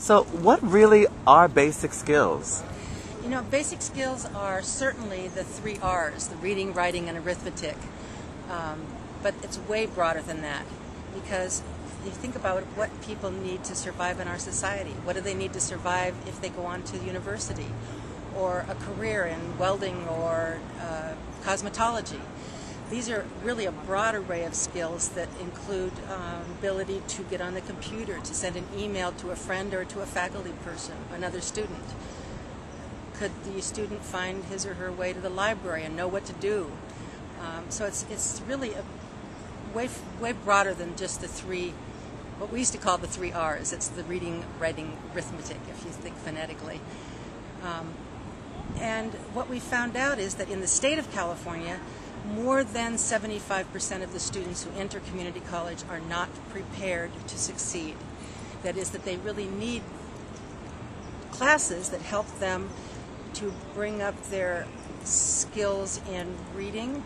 So what really are basic skills? You know, basic skills are certainly the 3 R's, the reading, writing, and arithmetic. But it's way broader than that, because you think about what people need to survive in our society. What do they need to survive if they go on to university or a career in welding or cosmetology? These are really a broad array of skills that include ability to get on the computer, to send an email to a friend or to a faculty person, another student. Could the student find his or her way to the library and know what to do? So it's really way broader than just the 3, what we used to call the 3 R's. It's the reading, writing, arithmetic, if you think phonetically. And what we found out is that in the state of California, more than 75% of the students who enter community college are not prepared to succeed. That is, that they really need classes that help them to bring up their skills in reading,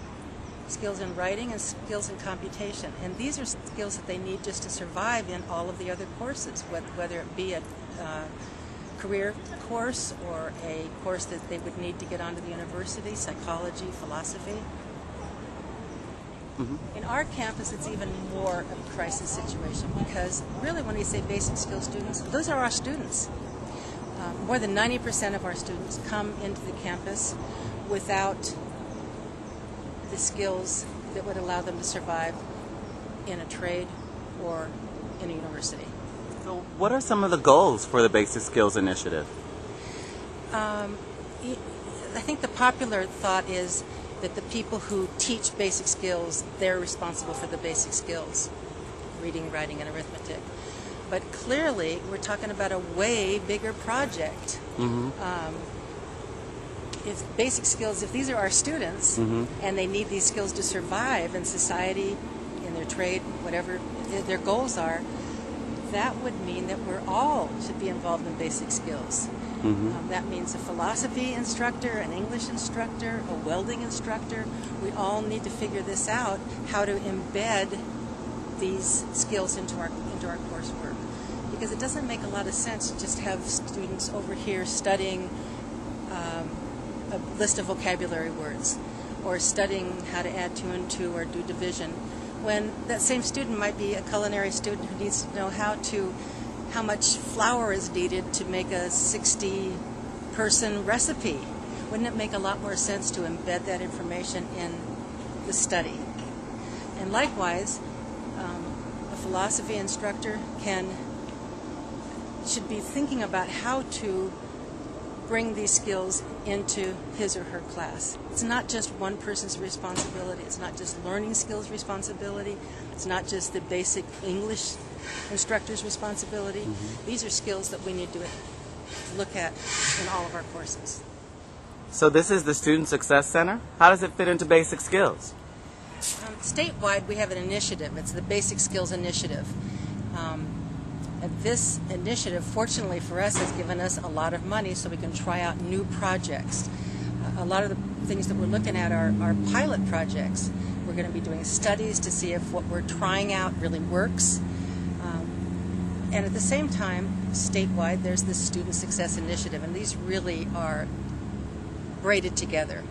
skills in writing, and skills in computation. And these are skills that they need just to survive in all of the other courses, whether it be a career course or a course that they would need to get onto the university, psychology, philosophy. In our campus, it's even more of a crisis situation, because really when we say basic skills students, those are our students. More than 90% of our students come into the campus without the skills that would allow them to survive in a trade or in a university. So what are some of the goals for the Basic Skills Initiative? I think the popular thought is that the people who teach basic skills, they're responsible for the basic skills, reading, writing, and arithmetic. But clearly, we're talking about a way bigger project. If basic skills, if these are our students, and they need these skills to survive in society, in their trade, whatever their goals are, that would mean that we're all should be involved in basic skills. That means a philosophy instructor, an English instructor, a welding instructor. We all need to figure this out, how to embed these skills into our coursework. Because it doesn't make a lot of sense to just have students over here studying a list of vocabulary words, or studying how to add 2 and 2 or do division, when that same student might be a culinary student who needs to know how much flour is needed to make a 60-person recipe. Wouldn't it make a lot more sense to embed that information in the study? And likewise, a philosophy instructor should be thinking about how to bring these skills into his or her class. It's not just one person's responsibility. It's not just learning skills responsibility. It's not just the basic English instructor's responsibility. These are skills that we need to look at in all of our courses. So this is the Student Success Center. How does it fit into basic skills? Statewide, we have an initiative. It's the Basic Skills Initiative. This initiative, fortunately for us, has given us a lot of money so we can try out new projects. A lot of the things that we're looking at are pilot projects. We're going to be doing studies to see if what we're trying out really works. And at the same time, statewide, there's this Student Success Initiative, and these really are braided together.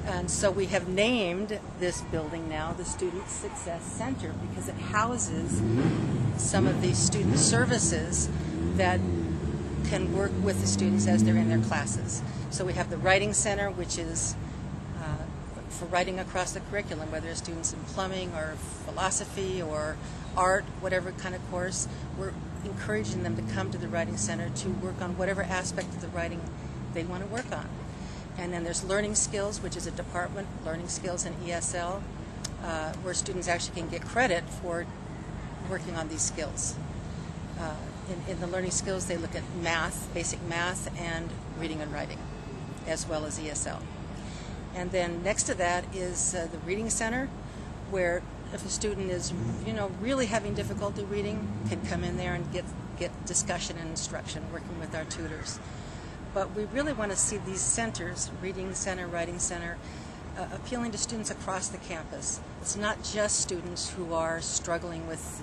And so we have named this building now the Student Success Center, because it houses some of these student services that can work with the students as they're in their classes. So we have the Writing Center, which is for writing across the curriculum, whether it's students in plumbing or philosophy or art, whatever kind of course. We're encouraging them to come to the Writing Center to work on whatever aspect of the writing they want to work on. And then there's Learning Skills, which is a department, Learning Skills and ESL, where students actually can get credit for working on these skills. In the Learning Skills, they look at math, basic math, and reading and writing, as well as ESL. And then next to that is the Reading Center, where if a student is, really having difficulty reading, can come in there and get discussion and instruction, working with our tutors. But we really want to see these centers, Reading Center, Writing Center, appealing to students across the campus. It's not just students who are struggling with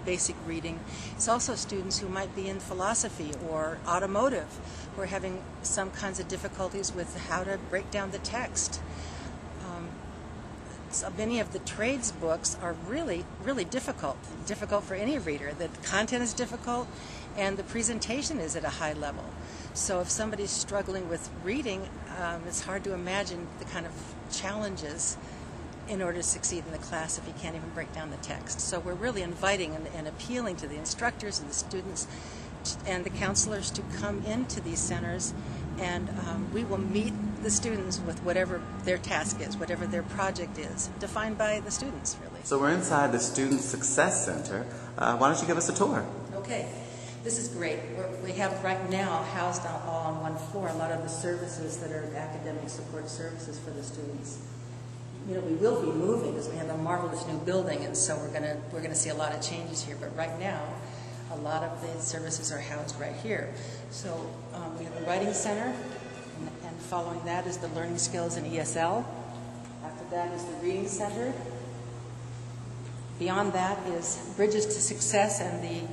basic reading. It's also students who might be in philosophy or automotive who are having some kinds of difficulties with how to break down the text. So many of the trades books are really, really difficult for any reader. The content is difficult and the presentation is at a high level. So if somebody's struggling with reading, it's hard to imagine the kind of challenges in order to succeed in the class if you can't even break down the text. So we're really inviting and appealing to the instructors and the students and the counselors to come into these centers, and we will meet the students with whatever their task is, whatever their project is, defined by the students, really. So we're inside the Student Success Center. Why don't you give us a tour? Okay. This is great. We have right now housed all on one floor a lot of the services that are academic support services for the students. We will be moving because we have a marvelous new building, and so we're gonna see a lot of changes here. But right now, a lot of the services are housed right here. So we have a writing center, and following that is the learning skills in ESL. After that is the reading center. Beyond that is Bridges to Success and the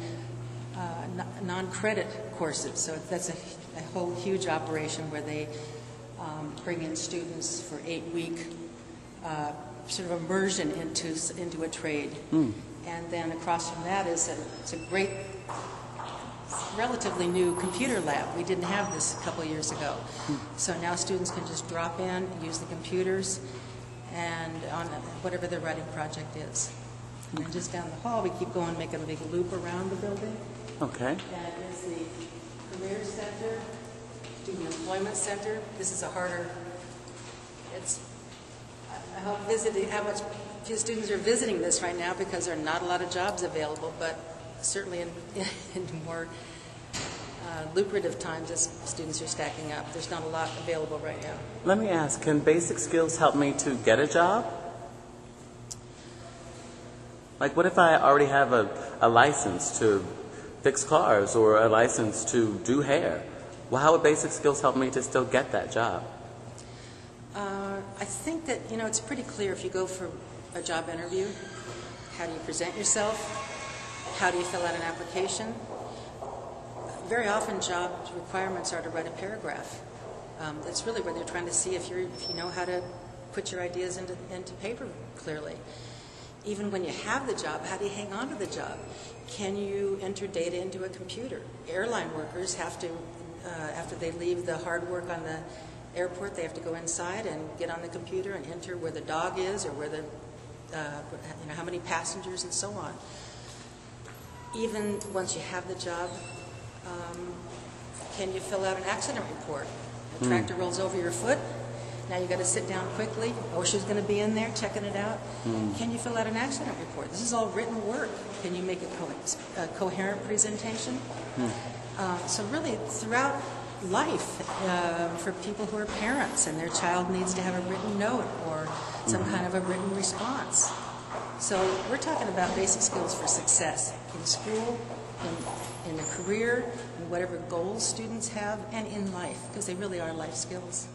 non-credit courses. So that's a whole huge operation where they bring in students for 8-week sort of immersion into a trade. And then across from that is it's a great, relatively new computer lab. We didn't have this a couple years ago. So now students can just drop in, use the computers, and on whatever their writing project is. And then just down the hall, we keep going, make a big loop around the building. Okay. That is the Career Center, Student Employment Center. This is a harder, I hope how much few students are visiting this right now because there are not a lot of jobs available, but certainly in more lucrative times as students are stacking up, there's not a lot available right now. Let me ask, can basic skills help me to get a job? Like, what if I already have a license to fix cars or a license to do hair? Well, how would basic skills help me to still get that job? I think that, it's pretty clear if you go for a job interview, how do you present yourself? How do you fill out an application? Very often job requirements are to write a paragraph. That's really where they're trying to see if you know how to put your ideas into paper clearly. Even when you have the job, how do you hang on to the job? Can you enter data into a computer? Airline workers have to, after they leave the hard work on the airport, they have to go inside and get on the computer and enter where the dog is or where the, how many passengers and so on. Even once you have the job, can you fill out an accident report? A tractor rolls over your foot. Now you've got to sit down quickly. OSHA's going to be in there checking it out. Can you fill out an accident report? This is all written work. Can you make a coherent presentation? So really, throughout life, for people who are parents and their child needs to have a written note or some kind of a written response. So we're talking about basic skills for success in school, in a career, in whatever goals students have, and in life, because they really are life skills.